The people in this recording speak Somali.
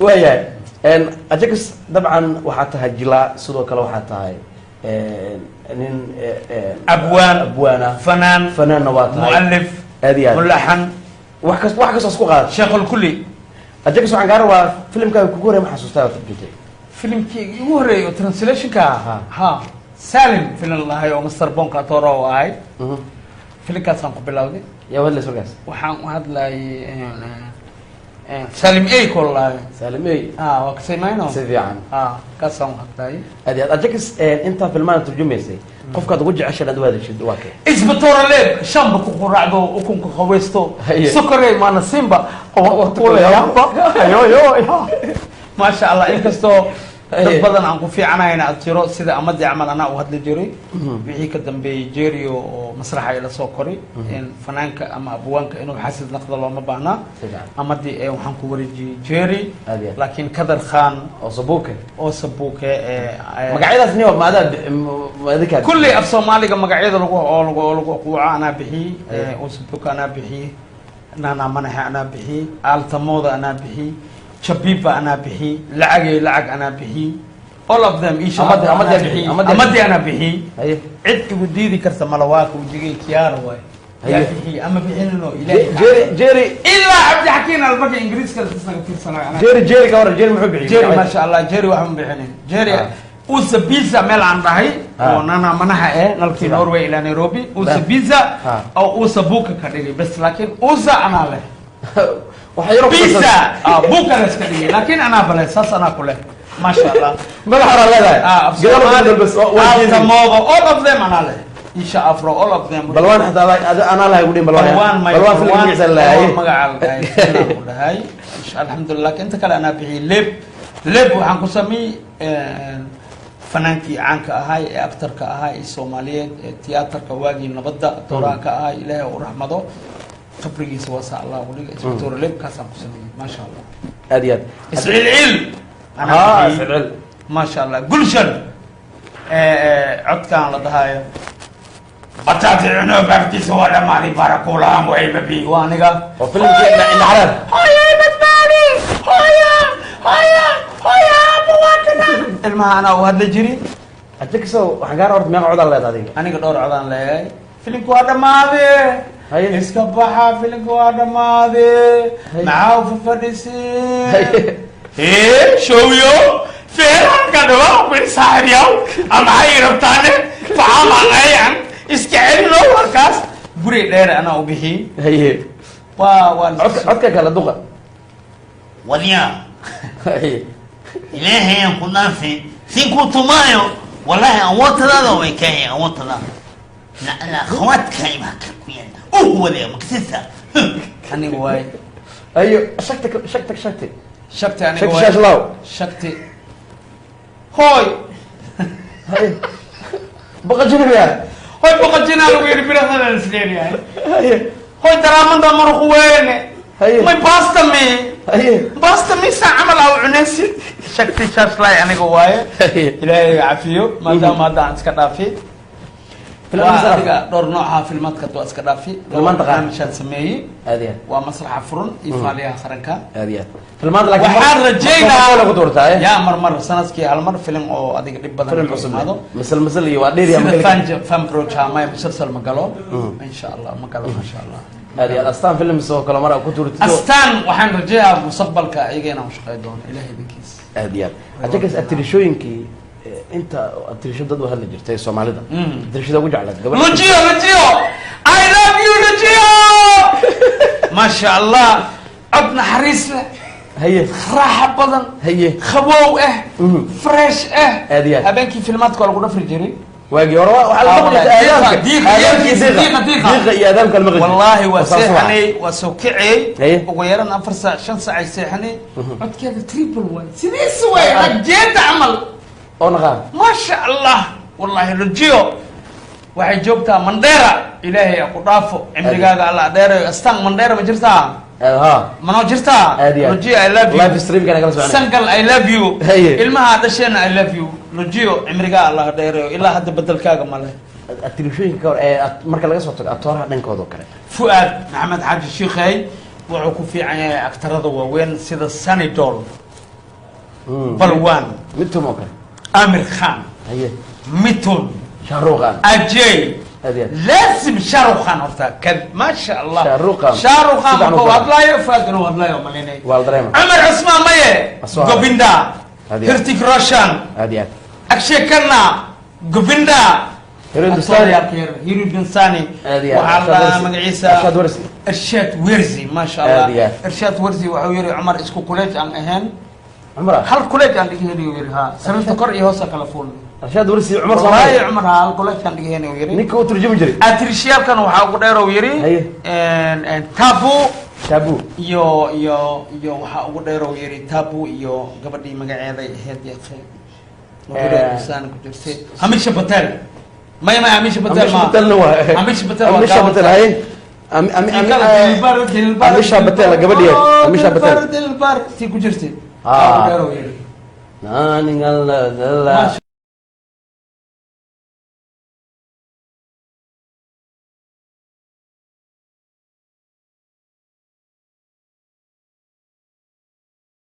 ويا ان اجكس طبعا وحتى هجلا سدو كلا وحتى نين ابوانا فنان نوات مؤلف ملحن wax kasoo isku qaad sheekh kulli adeeg soo angaar waa filimka ku goorey ma xasuustaa tabjitay filimkii ugu horeeyay translation ka ha Salim filim lahaay oo Mr Bonka Toro ahay filimkaas aan ku bilowday yaa wad la soo gaas waxaan u hadlay Salim ay kollay Salim ay waa ka sameeyno sifiican ka soo hadlay adeeg inta filmaan turjumaysay qofka ugu jeceshay dad wada shid waa kee isbitoor leeb shamba ku quraacdo oo ku qaweysto sokorey maana simba oo tuulaya ayo ma sha Allah inkasto dad badan aan ku fiicanayn aad tiro sida amadi amal ana u hadla jiray wixii ka dambeeyay jeeriyo oo masraxa ila soo koray in fanaanka ama abwaanka inuu xasid naqdo looma baahna amadi waxaan ku wareejiyay jeeri laakiin kadar khan oo sabuuke magacyadaas niyo maadika kulli af Soomaaliga magacyada lagu quuca ana bixi oo sabuuka ana bixi nana manaha ana bixi altamooda ana bixi shabiba ana bixi lacag ana bixi all of them each amadi ana bixi cid ku diidi karta malawaaka wajigay kiyaaro way ya bixi ama bixinno ilaahay jeeri illa abdi hakin albaki ingiriiska isnaga fiirsanaa jeeri ka war jeeri muxuu bixi jeeri ma sha Allah jeeri waxaan bixinin jeeri usa pizza meel aan dhahay oo nana manaha nalkii Norway ila Nairobi usa pizza oo usa buka ka dhigay bas laakiin usa ana leh وحيروح بيتزا بوكارست كدي لكن انا بلا اساس انا كله ما شاء الله ما حرا لا قالوا بس all of them انا له ان شاء الله all of them بلوان حتى انا لا يقولين بلوان في الجيش الله مقعل هاي ان شاء الله الحمد لله انت كلا انا بحي لب waxaan ku sameey fanaanki caanka ahay ee aktarka ahay Soomaaliyeed ee tiyaatarka waagi nabadda tooraanka ahay Ilaahay u raxmado خبريس واسع الله ولي اسبتور لب كاسم قسمي ما شاء الله اديات اسعيل انا اسعيل ما شاء الله قلشن عد كان لدهايا بطاطي عنو بفتي سوالا مالي بارك الله وعي ببي وانيقا وفيلم ان عرب هيا بتباني هيا مواطنا المها انا وهذا جري اتكسو حقار ورد ما قعود الله هذيك انا دور عدان لي فيلم كوادا ماضي هاي اسكبحها في القوادة ماضي معاه في فردسين ايه شو يو فيران كدوا بالساحر يو ام هاي ربطاني فعام عن اسكعين لو وركاس بري دير انا وبهي هي عدك كلا دوغا وليا إلهي ينقلنا في كنت مايو والله أموت هذا ويكاي أموت هذا لا خوات كايمة كوين هو اللي مكسسة أنا واي أيوة شكتك أنا شكت شاش لاو شكتي هاي بقى جنبيا هاي بقى جنال وير بلا هذا السليم يعني هاي ترى من دمر خوين ما باستمي باستمي ساعمل أو عنسي شكتي شاش لاي أنا واي إلهي يعافيه ما دام هذا عندك كافي دور نوعها في المنطقة واسكرافي المنطقة مشان سميه هذه ومسرح فرن إيطاليا خرنكا هذه في المنطقة وحار رجينا ولا قدرتها يا مر سنسكي هالمر فيلم أو أديك دبنا فيلم هذا مثل يوادير يا مكان فم بروتشا ما مسلسل مقالو إن شاء الله مقالو ما شاء الله هذه الأستان فيلم سو كل مرة كتور أستان وحن رجيها مستقبل كأيجينا مش قيدون إلهي بكيس هذه أتجلس التلشوينكي انت التلشو ضد وهل جرتي الصومالي ده التلشو ده وجع لك لوجيو I love you لوجيو ما شاء الله عدنا حريص له هي راحة بدن هي خبو فريش هذه هبانكي فيلمات كل غدا في الجري واجي ورا وعلى دقيقة يا دام كلمة والله وسيحني وسوكعي وغيرنا 4 ساعة 5 ساعة يسيحني عد كذا تريبل وان سنيس وين جيت عمل أونغام ما شاء الله والله لوجيو waxay joogtaa Mandera ilaahay ku dhaafo cimrigaaga Allah dheereeyo astaan Mandera ma jirtaa ma noo jirtaa loojiyo I love you live stream kana kala socon sangal I love you ilmaha dhashayna I love you loojiyo cimriga Allah dheereeyo ilaa hadda bedelkaaga ma leh التلفزيون كور marka laga soo tago atooraha dhankooda kale Fuad Maxamed Xaaji Sheekhay wuxuu ku fiican yahay aktarada waaweyn sida Sanidol balwan midtum okay amir khan haye mitun shahruqan ajay هذه لازم شاروخ خان هرتا كذب ما شاء الله شاروخ خان هو هدلايو فاكر هو هدلايو ماليني والدريمة عمر عثمان ميه جوبيندا هرتيك روشان هذه اكشي كنا جوبيندا هيرو دستاني هيرو دستاني وعلى مقعيسة ارشاد ورزي ارشاد ورزي ما شاء الله ارشاد ورزي وحويري عمر اسكو كوليج عن اهن عمر هل كوليج عن يري ها سنه قرئي هوسا كلفون ارشاد ورزي عمر صلاحي عمر هل كوليج عن يري نيكو ترجم جري اتريشيال كان waxa ugu dheer oo yiri en tabu iyo waxa ugu dheer oo yiri tabu iyo gabadhii magaceeda ahayd yaqay oo ku jirtay hamisha batal ما هامش بدل ما هامش بدل هاي هامش بدل قبل يوم هامش بدل البار تيجي جرتي ناني قال